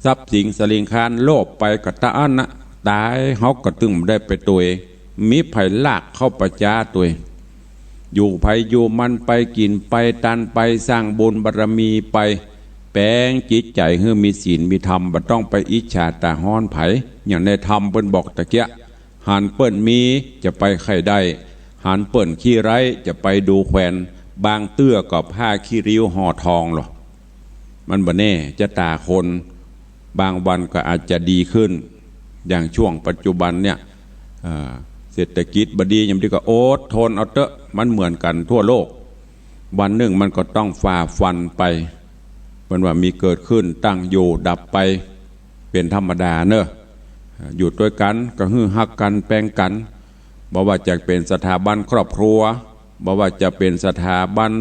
ทรัพย์สินสลิงคานโลภไปกับตาอันนะตายเฮาก็ตึงได้ไปตัวมีไผ่ลากเข้าประจาตัวอยู่ไผ่อยู่มันไปกินไปตันไปสร้างบุญบารมีไปแปลงจิตใจให้มีศีลมีธรรมบ่ต้องไปอิจฉาตาฮ้อนไผ่อย่างในธรรมเปิ้นบอกตะเกียหันเปิ้นมีจะไปใครได้หันเปิ้นขี้ไร้จะไปดูแควนบางเตื้อกับผ้าขี้ริ้วห่อทองหรอมันบ่แน่จะตาคนบางวันก็อาจจะดีขึ้นอย่างช่วงปัจจุบันเนี่ยเศรษฐกิจบดีอย่างที่ก็อดทนเอาเตอะมันเหมือนกันทั่วโลกวันหนึ่งมันก็ต้องฝ่าฟันไปมันว่ามีเกิดขึ้นตั้งอยู่ดับไปเป็นธรรมดาเนอะอยู่ด้วยกันก็ฮือฮักกันแปลงกันบอกว่าจะเป็นสถาบันครอบครัวบอกว่าจะเป็นสถาบัน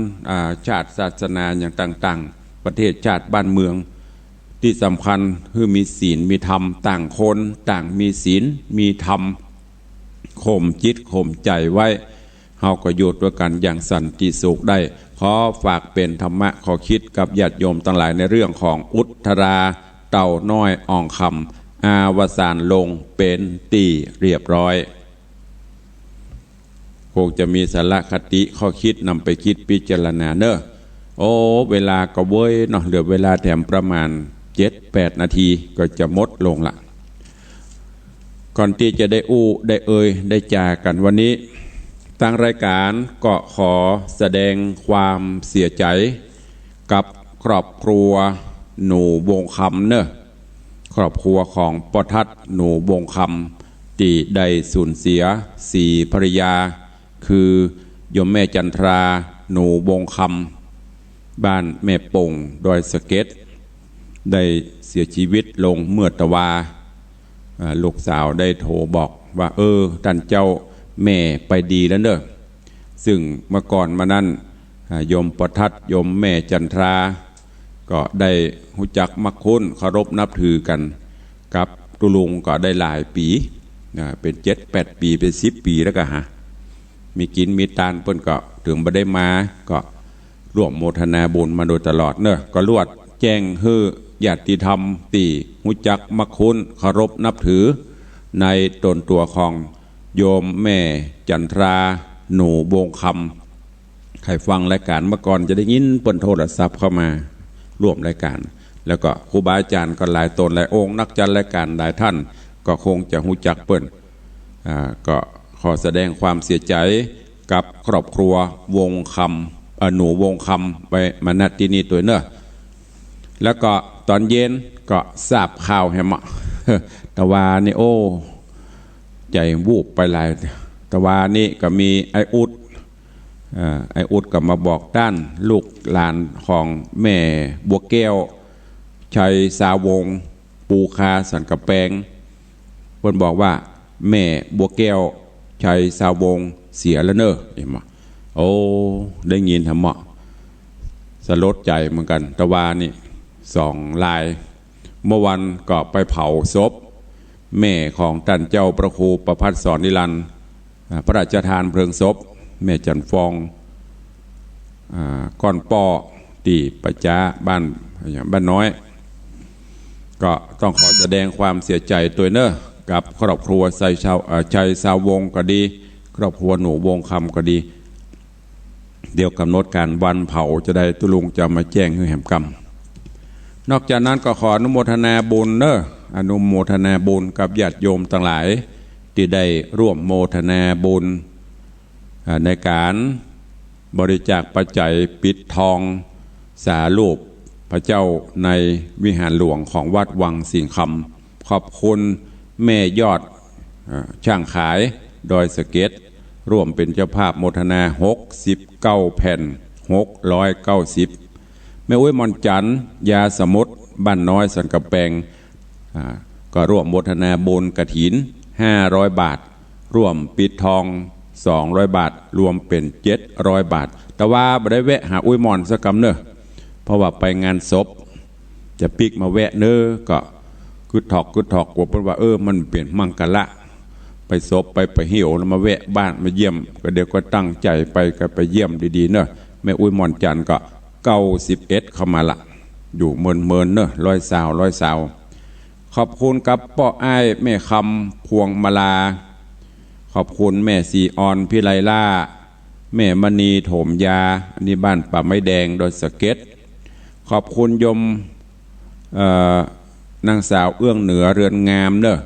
ชาติศาสนาอย่างต่างๆประเทศชาติบ้านเมืองที่สำคัญคือมีศีลมีธรรมต่างคนต่างมีศีลมีธรรมข่มจิตข่มใจไว้เฮาก็อยู่ด้วยกันอย่างสันติสุขได้ขอฝากเป็นธรรมะขอคิดกับญาติโยมทั้งหลายในเรื่องของอุทราเต่าน้อยอ่องคำอาวสานลงเป็นตีเรียบร้อยคงจะมีสาระคติข้อคิดนำไปคิดพิจารณาเนอะโอ้เวลาก็เว้ยเนาะเหลือเวลาแถมประมาณ 7-8 นาทีก็จะหมดลงละก่อนที่จะได้ได้ได้จากันวันนี้ทางรายการก็ขอแสดงความเสียใจกับครอบครัวหนูวงคำเนอะครอบครัวของปทัดหนูวงคำที่ได้สูญเสีย4ภรรยาคือโยมแม่จันทราหนูวงคำบ้านแม่ป่งดอยสะเก็ดได้เสียชีวิตลงเมื่อตะวาลูกสาวได้โทรบอกว่าท่านเจ้าแม่ไปดีแล้วเนอะซึ่งเมื่อก่อนมานั้นโยมปทัดโยมแม่จันทราก็ได้รู้จักมักคุ้นเคารพนับถือกันกับตุลุงก็ได้หลายปีเป็น7-8 ปีเป็น10 ปีแล้วก็มีกินมีตานเพิ่นก็ถึงบ่ได้มาก็ร่วมโมทนาบุญมาโดยตลอดเนอะก็ลวดแจ้งฮื้อญาติธรรมตีรู้จักมักคุ้นเคารพนับถือในตนตัวของโยมแม่จันทราหนูวงคำใครฟังรายการเมื่อก่อนจะได้ยินเปิ้นโทรศัพท์เข้ามาร่วมรายการแล้วก็ครูบาอาจารย์ก็หลายตนหลายองค์นักจัดรายการหลายท่าน ก็คงจะหูจักเปิ้นก็ขอแสดงความเสียใจกับครอบครัววงคำหนูวงคำไปมาณที่นี่ตัวเนอะแล้วก็ตอนเย็นก็ทราบข่าวแฮมะตะวานี่โอ้ใจวูบไปหลายตะวานี่ก็มีไออุดก็มาบอกด้านลูกหลานของแม่บัวแก้วชัยสาวงปูคาสันกระแปงเพิ่นบอกว่าแม่บัวแก้วชัยสาวงเสียแล้วเนอะเอ็มโอ้ได้ยินทำเหมาะสลดใจเหมือนกันตะวานี่2 ลายเมื่อวันก็ไปเผาศพแม่ของท่านเจ้าพระครูประภัสสรนิรันดร์พระราชทานเพลิงศพแม่จันฟองก้อนป้อตีประจ้าบ้านน้อยก็ต้องขอแสดงความเสียใจตัวเนอะกับครอบครัวชัยสาวงก็ดีครอบครัวหนูวงคำก็ดีเดี๋ยวกำหนดการวันเผาจะได้ตุลุงจะมาแจ้งให้แห่งกรรมนอกจากนั้นก็ขออนุโมทนาบุญเนอะอนุโมทนาบุญกับญาติโยมทั้งหลายที่ได้ร่วมโมทนาบุญในการบริจาคปัจจัยปิดทองสารูปพระเจ้าในวิหารหลวงของวัดวังสิงห์คำขอบคุณแม่ยอดช่างขายดอยสะเก็ดร่วมเป็นเจ้าภาพโมทนา69 แผ่น690แม่อุ้ยมอนจันยาสมุทรบ้านน้อยสันกระแปงก็ร่วมโมทนาบุญกฐิน500 บาทร่วมปิดทอง200 บาทรวมเป็น700 บาทแต่ว่าบ่ได้แวะหาอุ้ยมอนสักกำเนอะเพราะว่าไปงานศพจะปิกมาแวะเนอะก็กึดถอกว่าเพิ่นว่ามันเปลี่ยนมังกะละไปศพไปเหี่ยวแล้วมาแวะบ้านมาเยี่ยมก็เดี๋ยวก็ตั้งใจไปก็ไปเยี่ยมดีๆเนอะแม่อุ้ยมอนจันก็91เข้ามาละอยู่เมินเนอะ100 สาวขอบคุณกับป้ออ้ายแม่คำพวงมาลาขอบคุณแม่สีออนพิไลล่าแม่มณีโถมยาอันนี้บ้านป่าไม้แดงโดยสะเก็ตขอบคุณยมนางสาวเอื้องเหนือเรือนงามเนอะ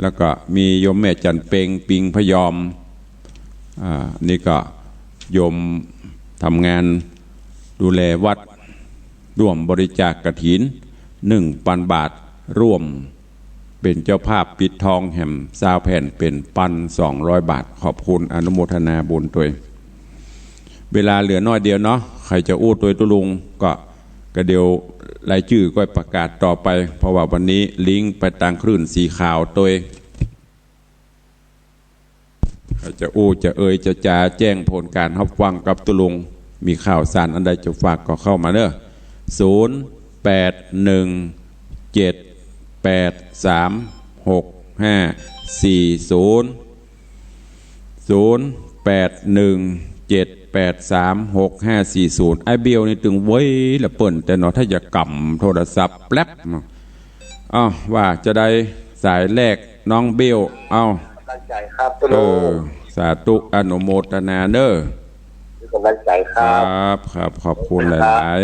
แล้วก็มียมแม่จันเปงปิงพยอมนี่ก็ยมทำงานดูแลวัดร่วมบริจาคกฐิน1,000 บาทร่วมเป็นเจ้าภาพปิดทองแห่ม20 แผ่นเป็น1,200 บาทขอบคุณอนุโมทนาบุญตัวเวลาเหลือน้อยเดียวเนาะใครจะอู้ตัวตุลุงก็เดี๋ยวรายชื่อก็ประกาศต่อไปเพราะว่าวันนี้ลิงก์ไปตามคลื่นสีขาวตัวใครจะอู้จะจะจ่าแจ้งผลการรับฟังกับตุลุงมีข่าวสารอันใดจะฝากก็เข้ามาเนอะ0817836540ไอเบียวนี่ตึงไว้ละเปิ่นแต่เนาะถ้าอยากกำโทรศัพท์แป๊บว่าจะได้สายแรกน้องเบียวตั้งใจครับตุลุงสาธุอนุโมทนาเนอะตั้งใจครับขอบคุณหลาย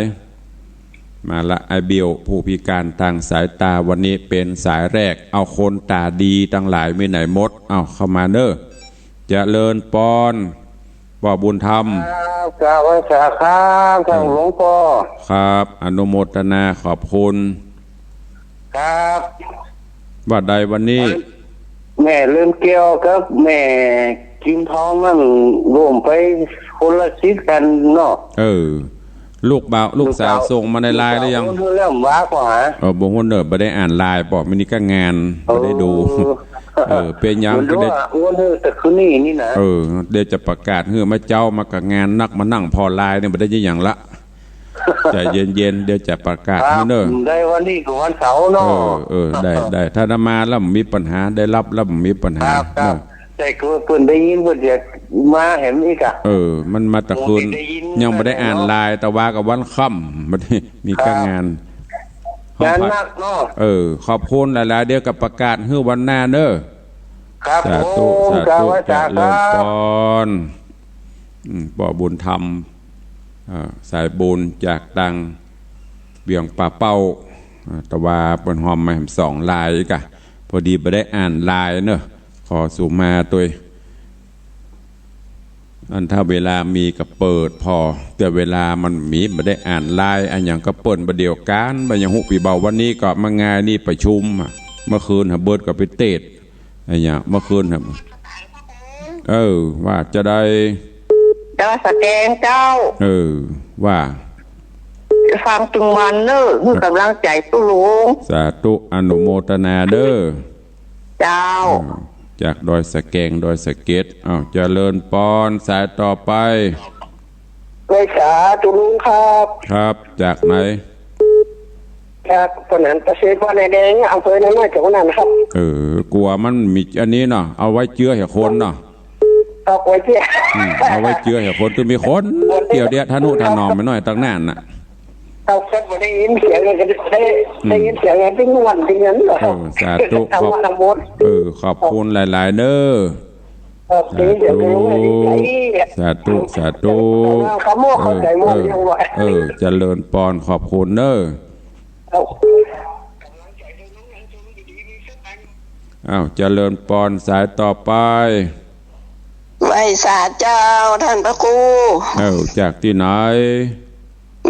ๆมาละไอเบียวผู้พิการทางสายตาวันนี้เป็นสายแรกเอาคนตาดีตั้งหลายไม่ไหนมดเข้ามาเนอะเจริญปอนพ่อบุญธรรมกราบไหว้ครับท่านหลวงพ่อครับอนุโมทนาขอบคุณครับว่าใดวันนี้แม่เลื่อนเกี่ยวครับแม่กินทองนั่นรวมไปคนละชิดกันเนาะลูกสาวส่งมาในไลน์ได้ยังเรื่องว้ากว่าบ่ฮู้เด้อบ่ได้อ่านไลน์บ่มื้อนี้ก็งานบ่ได้ดูเป็นยังก็ได้แต่คืนนี้นะเดี๋ยวจะประกาศมาเจ้ามากับงานนักมานั่งพอไลน์เนี่ยบ่ได้อย่างละใจเย็นๆเดี๋ยวจะประกาศเด้อได้วันนี้กับวันเสาร์เนาะได้ถ้ามาแล้วมีปัญหาได้รับแล้วมีปัญหาแต่คือเพิ่นได้ยินเพิ่นจะมาเห็นอีกมันมาตะคืนยังไม่ได้อ่านไลน์แต่ว่ากับวันค่ำมันมีการงานนักเนาะขอบคุณหลายๆเดี๋ยวกับประกาศวันหน้าเด้อครับสาธุเจริญพรบ่บุญธรรมสายบุญจากดังเบี่ยงป่าเป้าแต่ว่าบนหอมมา2 ลายกะ พอดีไปได้อ่านไลน์เนอะขอสุมาตัวอันถ้าเวลามีก็เปิดพอแต่เวลามันมีไม่ได้อ่านไลน์อันอย่างก็เปิดประเดียวกันบางอย่างหุปีเบาวันนี้ก็มางานนี่ประชุมเมื่อคืนเบิร์ดก็ไปเตะอันอย่างเมื่อคืนว่าจะได้สแกงเจ้าว่าฟังตึงวันเนอะคือกำลังใจตู้ลุงสาธุอนุโมทนาเด้อเจ้าจากดอยสะแกงดอยสะเก็ดเจริญปอนสายต่อไปเลยสาธุลุงครับจากไหนจากตอนนั้นประเทศว่าในแดงอำเภอในเมื่อจากนั้นครับกลัวมันมีอันนี้เนาะเอาไว้เจือเหคนเนาะเอาไว้เจือเอาไว้เจือเหคนตัวมีคนเดี๋ยวทะนุถนอมไปหน่อยตั้งนานน่ะเอาแค่ได้ยินเสียงกันได้ยินเสียงกันติ้งวันติ้งนั้นเหรอสาธุขอบคุณหลายๆเด้อสาธุเจริญปอนขอบคุณเด้อเจริญปอนสายต่อไปไหว้สาเจ้าท่านพระครูจากที่ไหน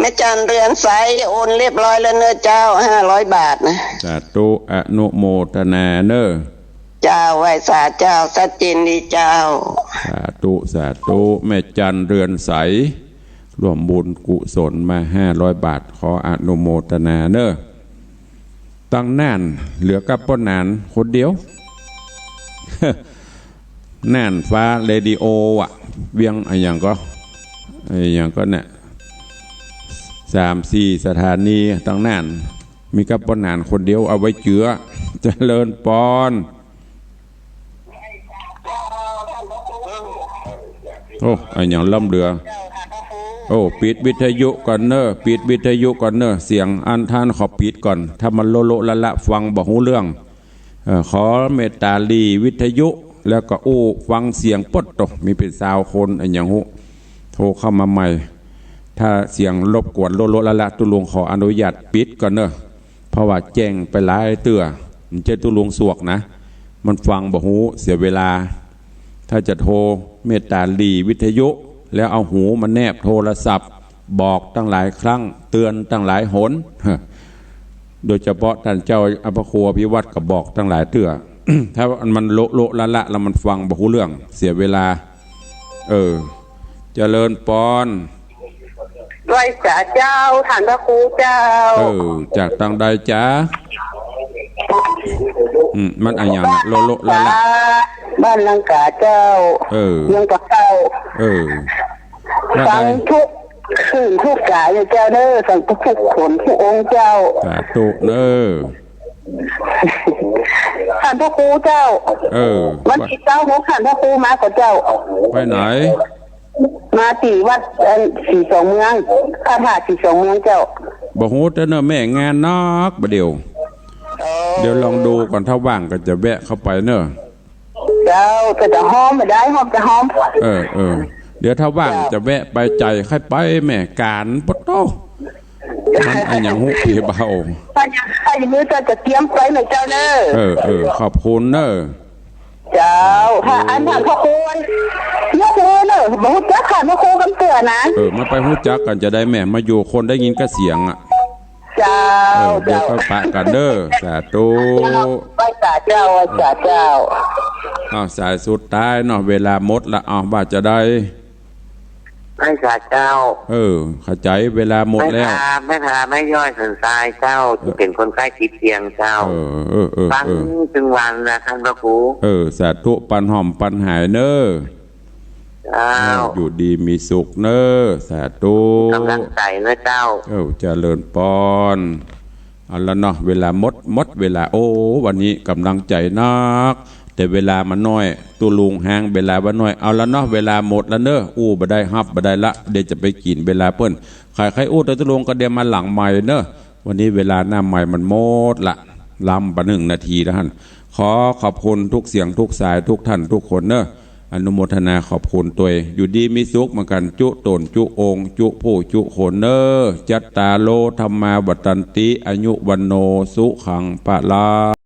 แม่จันเรือนใสโอนเรียบร้อยแล้วเนอะเจ้า500 บาทนะสาธุอนุโมทนาเนอะเจ้าไหว้สาเจ้าสัจจินดีเจ้าสาธุแม่จันเรือนใสร่วมบุญกุศลมา500 บาทขออนุโมทนาเนอะตั้งนานเหลือกับป้นนานคนเดียวน่านฟ้าเรดิโอเวียงอย่างก็เนี่ย3-4 สถานีตั้งนานมีกับป้นนานคนเดียวเอาไว้เจือเจริญปอนอย่างล่ำเรือปิดวิทยุก่อนเนอะปิดวิทยุก่อนเนอะเสียงอันท่านขอปิดก่อนถ้ามันโลละฟังบอกหูเรื่องขอเมตตาลีวิทยุแล้วก็ฟังเสียงปดตกมีเป็นสาวคนอย่างหูโทรเข้ามาใหม่ถ้าเสียงรบกวนโลละตุลุงขออนุญาตปิดก่อนเนอะเพราะว่าแจ้งไปหลายเตื้อมันจะตุลุงสวกนะมันฟังบอกหูเสียเวลาถ้าจะโทรเมตตาลีวิทยุแล้วเอาหูมาแนบโทรศัพท์บอกตั้งหลายครั้งเตือนตั้งหลายหนโดยเฉพาะท่านเจ้าอภครัวพิวัตรก็บอกตั้งหลายเตื้อ ถ้ามันโละละแล้วมันฟังบ่ฮู้เรื่องเสียเวลาเจริญปอนไหว้สาเจ้าท่านพระครูเจ้าจากทางใดจ้ามันอะไรอย่างโละละบ้านลังกาเจ้าเมืองปะเก้าฟังทุกคืนทุกกายเจ้าเด้อสั่งทุกขนทุกองค์เจ้าสาธุเด้อท่านพระครูเจ้าวันที่เจ้าของท่านพระครูมากับเจ้าไปไหนมาตีวัด42 เมืองข้าพา42 เมืองเจ้าบ่ฮู้แต่เนอะแม่งานนักบ่เดี๋ยวลองดูก่อนถ้าว่างก็จะแวะเข้าไปเนอะเจ้าจะหอมไม่ได้หอมจะหอมเดี๋ยวถ้าว่างจะแวะไปใจค่อยไปแม่การปะโตมันอย่างหูปีเบาถ้าอย่างนี้จะเตรียมไปไหมเจ้าเนอะขอบคุณเนอะเจ้าถ้าอันนั้นพ่อครูยกมือเนอะมาหูจักขันพ่อครูกันเตือนนะมาไปหูจักกันจะได้แม่มาอยู่คนได้ยินก็เสียงเจ้าเดี๋ยวก็ปะกันเด้อสาธุไหว้สาเจ้าไหว้สาเจ้าสายสุดท้ายเนาะเวลาหมดละว่าจะได้ไหว้สาเจ้าเข้าใจเวลาหมดแล้วไม่ย่อยสันทรายเจ้าที่เป็นคนใกล้ติดเตียงเจ้าฟังถึงวันนะท่านพระครูสาธุปันหอมปันหายเนออยู่ดีมีสุขเนอสาธุกำลังใจเนอเจ้าเจริญปอนเอาละเนาะเวลาหมดเวลาวันนี้กำลังใจนักแต่เวลามันน้อยตัวลุงห่างเวลาว่าน้อยเอาละเนาะเวลาหมดแล้วเนอะบ่ได้ฮับบ่ได้ละเดี๋ยวจะไปกินเวลาเปิ้นใครตัวลุงก็เดี๋ยวมาหลังใหม่เนอะวันนี้เวลาหน้าใหม่มันหมดละลำประ1 นาทีแล้วท่านขอขอบคุณทุกเสียงทุกสายทุกท่านทุกคนเนอะอนุโมทนาขอบคุณตัวอยู่ดีมีสุขเหมือนกันจุตนจุองจุผู้จุโคนเนอจัตตาโลธรรมาวัตันติอายุวันโนสุขังปะลา